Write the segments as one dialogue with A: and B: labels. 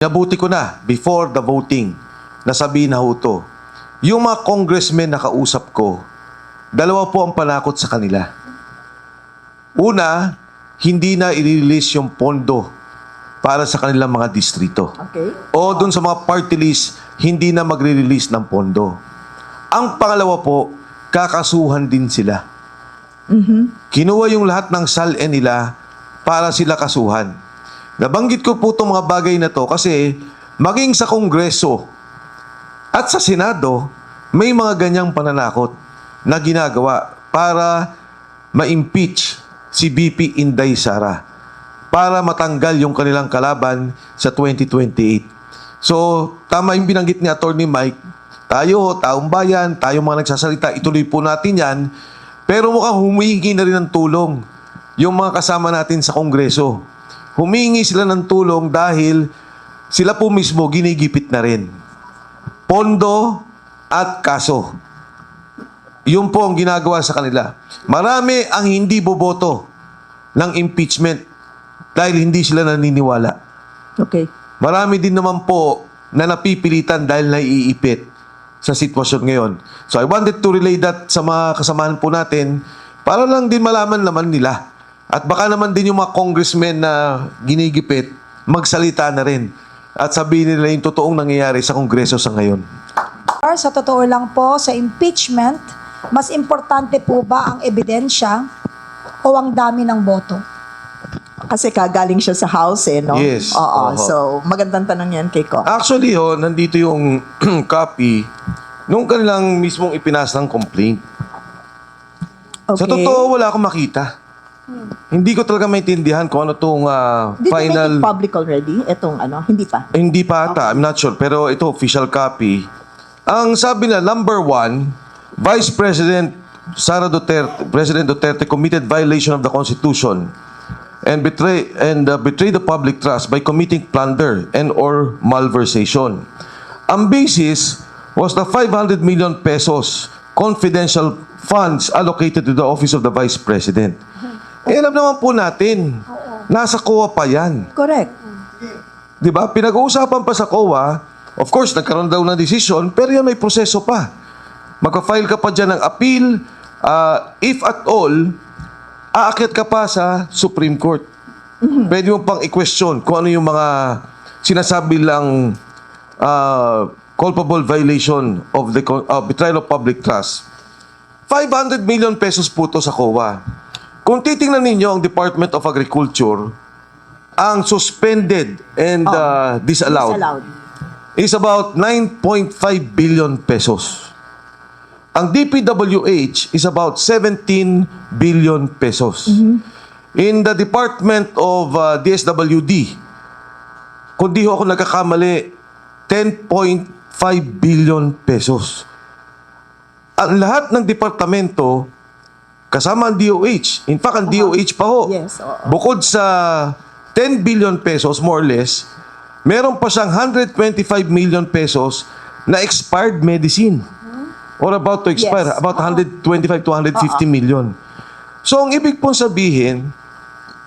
A: Nabuti ko na, before the voting, nasabihin na ho to. Yung mga congressmen na kausap ko, dalawa po ang panakot sa kanila. Una, hindi na i-release yung pondo para sa kanilang mga distrito.
B: Okay.
A: O dun sa mga party list, hindi na magre-release ng pondo. Ang pangalawa po, kakasuhan din sila. Kinuha yung lahat ng SALN nila para sila kasuhan. Nabanggit ko po itong mga bagay na to kasi maging sa Kongreso at sa Senado, may mga ganyang pananakot na ginagawa para ma-impeach si BP Inday Sara para matanggal yung kanilang kalaban sa 2028. So, tama yung binanggit ni Attorney Mike, tayo, taong bayan, tayo mga nagsasalita, ituloy po natin yan, pero mukhang humihingi na rin ng tulong yung mga kasama natin sa Kongreso. Humingi sila ng tulong dahil sila po mismo ginigipit na rin. Pondo at kaso. Yun po ang ginagawa sa kanila. Marami ang hindi boboto ng impeachment dahil hindi sila naniniwala.
B: Okay.
A: Marami din naman po na napipilitan dahil naiipit sa sitwasyon ngayon. So I wanted to relay that sa mga kasamahan po natin para lang din malaman naman nila. At baka naman din yung mga congressmen na ginigipit, magsalita na rin. At sabihin nila yung totoong nangyayari sa Kongreso sa ngayon.
B: Sa totoo lang po, sa impeachment, mas importante po ba ang ebidensya o ang dami ng boto?
C: Kasi kagaling siya sa house no?
A: Yes.
C: Oo.
A: Oho.
C: So, magandang tanong yan kay Ko.
A: Actually, nandito yung copy nung kanilang mismong ipinas ng complaint. Sa totoo, wala akong makita. Hindi ko talaga maintindihan kung ano itong
C: Did
A: final...
C: you make it public already? Itong hindi pa.
A: Hindi pa ata, I'm not sure. Pero ito, official copy. Ang sabi na, number 1, Vice President President Duterte committed violation of the Constitution and betray the public trust by committing plunder and or malversation. Ang basis was the 500 million pesos confidential funds allocated to the Office of the Vice President. Alam naman po natin, nasa COA pa yan.
B: Correct.
A: Di ba? Pinag-uusapan pa sa COA, of course, nagkaroon daw ng desisyon, pero yan may proseso pa. Magka-file ka pa dyan ng appeal, if at all, aakyat ka pa sa Supreme Court. Pwede mo pang i-question kung ano yung mga sinasabi lang culpable violation of the betrayal of public trust. 500 million pesos po to sa COA. Kung titingnan ninyo ang Department of Agriculture, ang suspended and disallowed is about 9.5 billion pesos. Ang DPWH is about 17 billion pesos. In the Department of DSWD, kung di ho ako nagkakamali, 10.5 billion pesos. Ang lahat ng departamento, kasama ang DOH. In fact, ang DOH pa ho.
C: Yes, oo.
A: Bukod sa 10 billion pesos, more or less, meron pa siyang 125 million pesos na expired medicine. Or about to expire.
C: Yes.
A: About 125 to 150 million. So, ang ibig pong sabihin,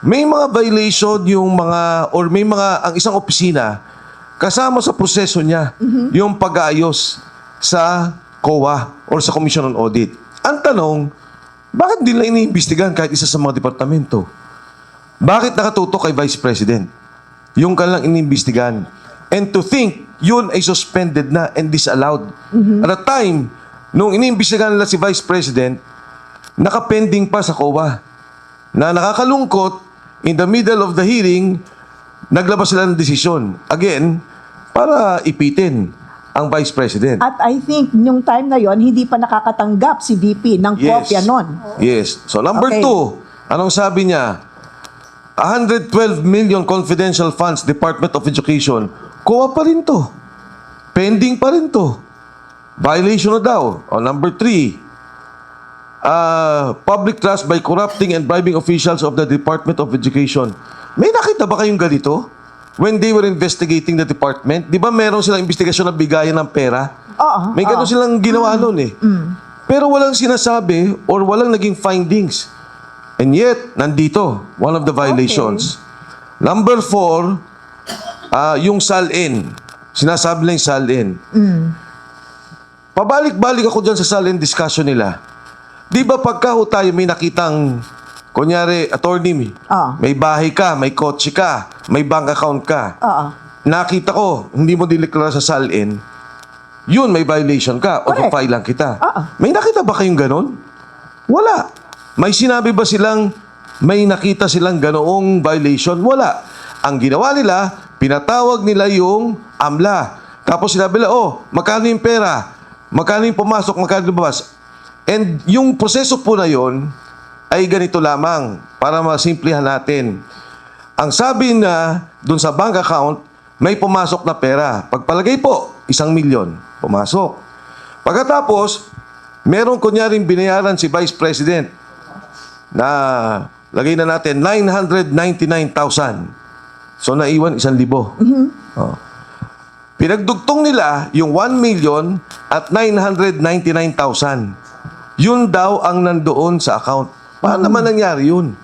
A: may mga violation yung mga, or may mga, ang isang opisina, kasama sa proseso niya, yung pag-aayos sa COA or sa Commission on Audit. Ang tanong, bakit hindi nila iniimbestigahan kahit isa sa mga departamento? Bakit nakatutok kay Vice President? Yung kanilang iniimbestigahan. And to think, yun ay suspended na and disallowed. At the time, nung iniimbestigahan nila si Vice President, nakapending pa sa COA. Na nakakalungkot, in the middle of the hearing, naglabas sila ng desisyon. Again, para ipitin ang Vice President.
C: At I think, yung time na yon hindi pa nakakatanggap si VP ng kopya nun.
A: Yes. So, number
C: Okay.
A: 2, anong sabi niya? 112 million confidential funds, Department of Education. COA pa rin to. Pending pa rin to. Violation na daw. O, number 3, public trust by corrupting and bribing officials of the Department of Education. May nakita ba kayong ganito? When they were investigating the department, di ba meron silang investigasyon na bigayan ng pera?
C: Oo.
A: May gano'n silang ginawa noon eh. Pero walang sinasabi or walang naging findings. And yet, nandito, one of the violations. Number 4, yung SALN. Sinasabi lang yung SALN. Pabalik-balik ako dyan sa SALN discussion nila. Di ba pagka ho tayo may nakitang, kunyari, attorney, may bahay ka, may kotse ka, may bank account ka.
C: Oo.
A: Nakita ko, hindi mo dineklara sa SALN, yun, may violation ka. O
C: Correct.
A: file lang kita.
C: Oo.
A: May nakita ba kayong ganon? Wala. May sinabi ba silang, may nakita silang ganoong violation? Wala. Ang ginawa nila, pinatawag nila yung AMLA. Tapos sinabi nila, magkano yung pera? Magkano yung pumasok? Magkano yung lumabas? And yung proseso po na yon ay ganito lamang para masimplihan natin. Ang sabi na dun sa bank account, may pumasok na pera. Pagpalagay po, 1 milyon pumasok. Pagkatapos, merong kunyaring binayaran si Vice President na lagay na natin 999,000. So naiwan 1,000. Oh. Pinagdugtong nila yung 1 million at 999,000. Yun daw ang nandoon sa account. Paano naman nangyari yun?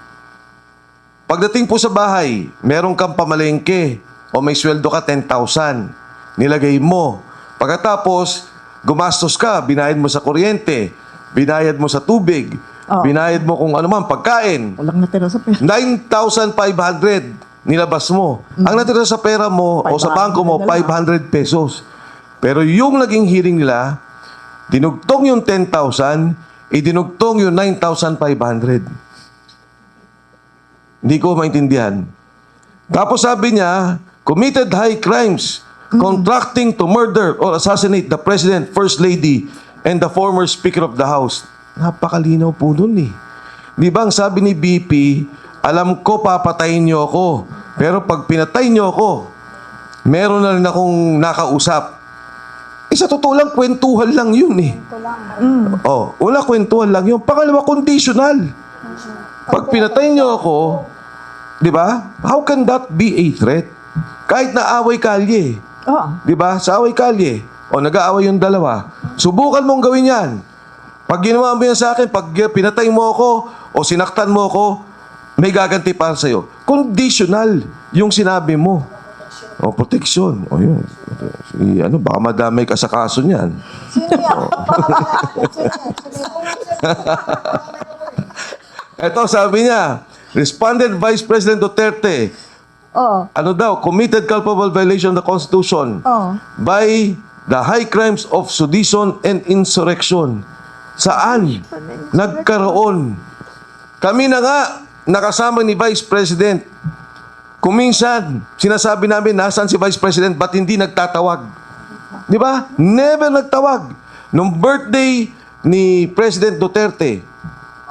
A: Pagdating po sa bahay, meron kang pamalengke o may sweldo ka 10,000. Nilagay mo. Pagkatapos, gumastos ka, binayad mo sa kuryente, binayad mo sa tubig, binayad mo kung ano man, pagkain.
C: Walang natira sa pera.
A: 9,500 nilabas mo. Ang natira sa pera mo o sa
C: 500
A: bangko mo,
C: na lang.
A: 500 pesos. Pero yung naging hearing nila, dinugtong yung 10,000, idinugtong yung 9,500. Hindi ko maintindihan. Tapos sabi niya, committed high crimes, contracting to murder or assassinate the President, First Lady, and the former Speaker of the House. Napakalinaw po nun eh. Di ba ang sabi ni BP, alam ko papatayin niyo ako, pero pag pinatay niyo ako, meron na rin akong nakausap. Sa totoo lang, kwentuhan lang yun eh. Una kwentuhan lang yun. Pangalawa, conditional. Pag pinatay niyo ako, di ba? How can that be a threat? Kahit na away kalye.
C: Oo.
A: Di ba? Sa away kalye. O nag-aaway yung dalawa. Subukan mong gawin yan. Pag ginawa mo yan sa akin, pag pinatay mo ako o sinaktan mo ako, may gaganti para sa'yo. Conditional yung sinabi mo. O, protection. O, yun. Baka madamay ka sa kaso niyan.
B: Sino yan?
A: Ito, sabi niya, responded Vice President Duterte, committed culpable violation of the Constitution by the high crimes of sedition and insurrection. Saan? Nagkaroon. Kami na nga, nakasama ni Vice President. Kuminsan, sinasabi namin, nasaan si Vice President, ba't hindi nagtatawag? Di ba? Never nagtawag. Nung birthday ni President Duterte,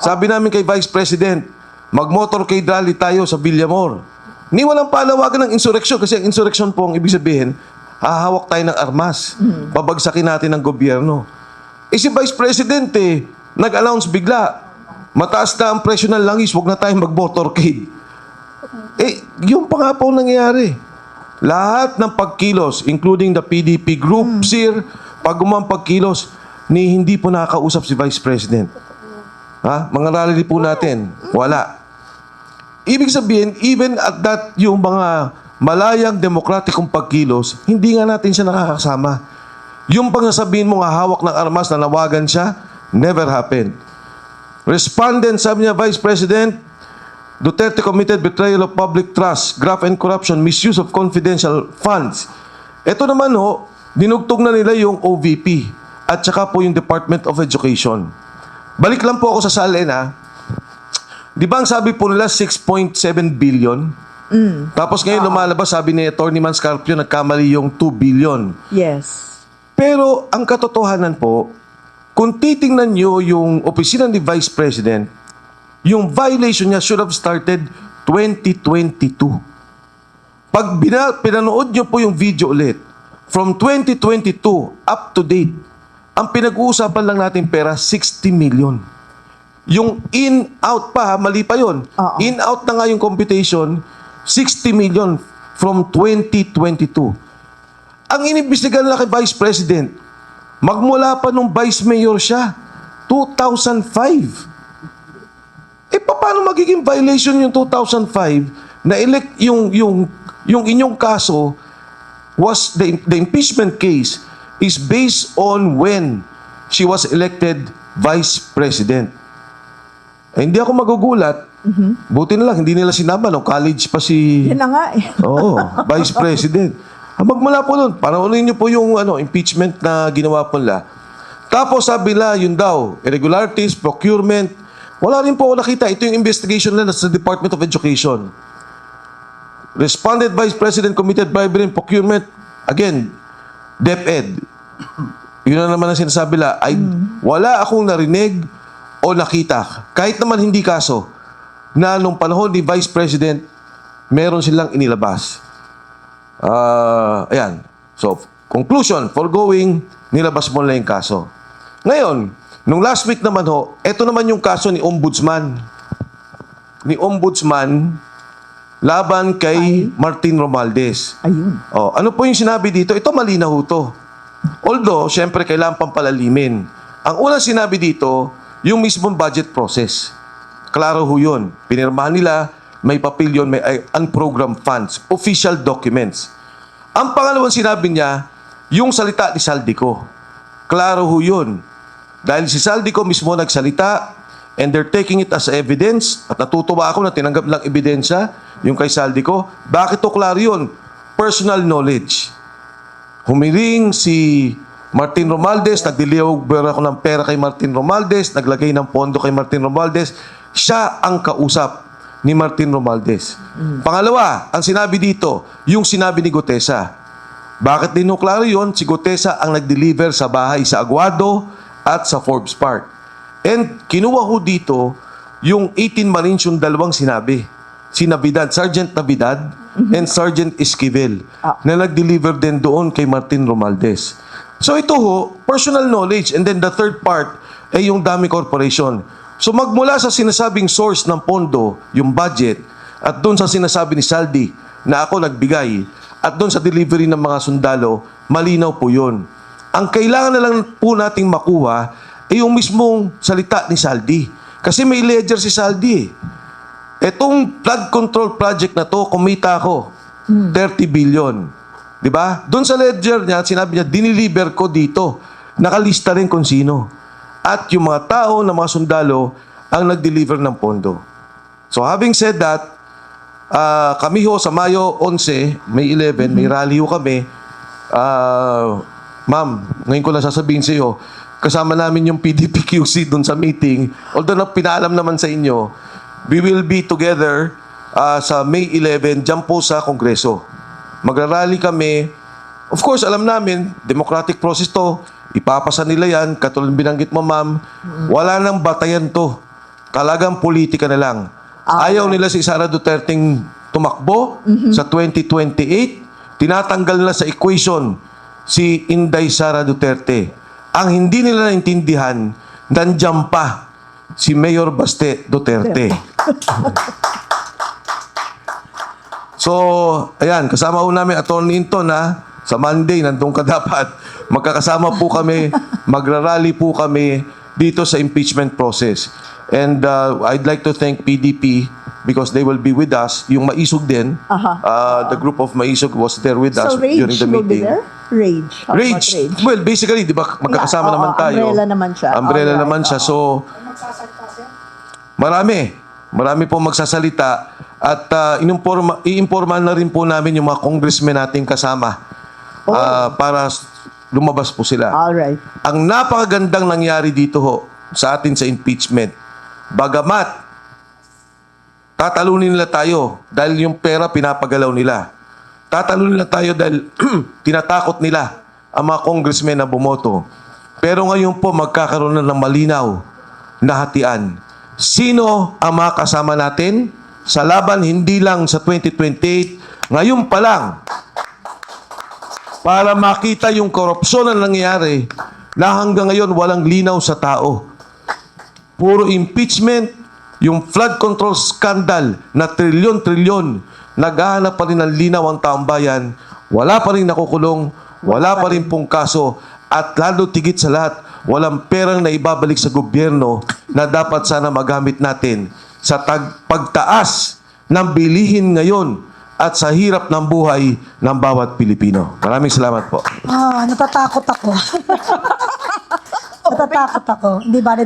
A: sabi namin kay Vice President, mag-motorcade rally tayo sa Villamor. Ni walang palawagan ng insurrection kasi ang insurrection po ang ibig sabihin, hahawak tayo ng armas. Babagsakin natin ang gobyerno. Si Vice President nag-announce bigla, mataas na ang presyo ng langis, huwag na tayong mag-motorcade. Yung pa nga po nangyayari. Lahat ng pagkilos, including the PDP group, SIR, pag pagkilos, ni hindi po nakakausap si Vice President. Mga rally po natin, wala. Ibig sabihin, even at that, yung mga malayang demokratikong pagkilos, hindi nga natin siya nakakasama. Yung pang sabihin mo nga hawak ng armas, nanawagan siya, never happened. Respondent, sabi niya, Vice President, Duterte committed betrayal of public trust, graft and corruption, misuse of confidential funds. Ito naman dinugtog na nila yung OVP at saka po yung Department of Education. Balik lang po ako sa SALN Di ba ang sabi po nila 6.7 billion? Tapos ngayon lumalabas, sabi ni Atty. Manscarpio, nagkamali yung 2 billion.
C: Yes.
A: Pero ang katotohanan po, kung titingnan nyo yung opisina ni Vice President, yung violation niya should have started 2022. Pag pinanood nyo po yung video ulit, from 2022 up to date, ang pinag-uusapan lang natin pera, 60 million. Yung in-out pa, mali pa yun. In-out na nga yung computation, 60 million from 2022. Ang inimbestigan na kay Vice President, magmula pa nung Vice Mayor siya, 2005. Paano magiging violation yung 2005 na elect yung inyong kaso was the impeachment case is based on when she was elected Vice President. Hindi ako magugulat. Buti na lang, hindi nila sinama nung college pa si...
C: Yan na nga eh.
A: Oo, Vice President. Magmula po nun, panoorin niyo po yung impeachment na ginawa po nila. Tapos sabi nila, yun daw, irregularities, procurement. Wala rin po ako nakita. Ito yung investigation nila sa Department of Education. Responded Vice President committed bribery and procurement. Again, DepEd. Yun na naman ang sinasabi nila. Wala akong narinig o nakita. Kahit naman hindi kaso, na nung panahon ni Vice President, meron silang inilabas. Ayan. So, conclusion, foregoing, nilabas mo na yung kaso. Ngayon, nung last week naman eto naman yung kaso ni Ombudsman. Ni Ombudsman, laban kay Martin Romualdez.
C: Ayun.
A: Ano po yung sinabi dito? Ito malinaw to. Although, syempre, kailangan pang palalimin. Ang unang sinabi dito, yung mismong budget process. Klaro ho yun. Pinirmahan nila, may papel yun, may unprogrammed funds, official documents. Ang pangalawang sinabi niya, yung salita ni Saldico. Klaro ho yun. Dahil si Saldico mismo nagsalita, and they're taking it as evidence, at natutuwa ako na tinanggap lang ebidensya, yung kay Saldico. Bakit to klaro yun? Personal knowledge. Humiring si Martin Romualdez, nag-deliver ako ng pera kay Martin Romualdez, naglagay ng pondo kay Martin Romualdez. Siya ang kausap ni Martin Romualdez. Pangalawa, ang sinabi dito, yung sinabi ni Gutesa. Bakit dinuklaro yun? Si Gutesa ang nag-deliver sa bahay sa Aguado at sa Forbes Park. And kinuha ho dito yung 18 Marines yung dalawang sinabi. Si Navidad, Sergeant Navidad and Sergeant Esquivel na nag-deliver din doon kay Martin Romualdez. So ito ho, personal knowledge. And then the third part ay yung Dami Corporation. So magmula sa sinasabing source ng pondo, yung budget, at doon sa sinasabi ni Saldi na ako nagbigay, at doon sa delivery ng mga sundalo, malinaw po yun. Ang kailangan na lang po nating makuha ay yung mismong salita ni Saldi. Kasi may ledger si Saldi. Etong flood control project na to, kumita ako 30 billion. Di ba? Doon sa ledger niya, sinabi niya, diniliver ko dito. Nakalista rin kung sino. At yung mga tao na mga sundalo ang nag-deliver ng pondo. So having said that, kami ho sa Mayo 11, May 11, may rally ho kami. Ma'am, ngayon ko lang sasabihin sa iyo, kasama namin yung PDPQC doon sa meeting. Although pinaalam naman sa inyo, we will be together sa May 11 dyan po sa Kongreso. Magrarally kami. Of course, alam namin, democratic process to. Ipapasa nila yan. Katulad binanggit mo, ma'am. Wala nang batayan to. Talagang politika na lang. Ayaw nila si Sara Duterteng tumakbo sa 2028. Tinatanggal nila sa equation si Inday Sara Duterte. Ang hindi nila naintindihan, nandiyan pa si Mayor Baste Duterte. So, ayan, kasama ho namin Attorney Inton sa Monday, nandun ka dapat. Magkakasama po kami, magrarally po kami dito sa impeachment process. And I'd like to thank PDP because they will be with us. Yung Maisog din, the group of Maisog was there with us
C: So Rage
A: during the
C: will be
A: meeting.
C: there? Rage. How about
A: Rage. Well, basically, di ba, magkakasama
C: Yeah,
A: naman tayo.
C: umbrella naman siya.
A: Umbrella
C: Alright,
A: naman siya. So, marami po magsasalita. At i-informan na rin po namin yung mga congressmen nating kasama para lumabas po sila.
C: Alright.
A: Ang napakagandang nangyari dito ho sa atin sa impeachment, bagamat tatalunin nila tayo dahil yung pera pinapagalaw nila. Tatalunin nila tayo dahil tinatakot nila ang mga congressmen na bumoto. Pero ngayon po magkakaroon na ng malinaw na hatian. Sino ang mga kasama natin sa laban hindi lang sa 2028, ngayon pa lang, para makita yung korupsyon na nangyayari na hanggang ngayon walang linaw sa tao. Puro impeachment, yung flood control scandal na trilyon-trilyon, naghahanap pa rin ng linaw ang taong bayan, wala pa rin nakukulong, wala pa rin pong kaso, at lalo tigit sa lahat, walang perang na ibabalik sa gobyerno na dapat sana magamit natin sa pagtaas ng bilihin ngayon at sa hirap ng buhay ng bawat Pilipino. Maraming salamat po.
B: Natatakot ako. Natatakot ako. Hindi ba,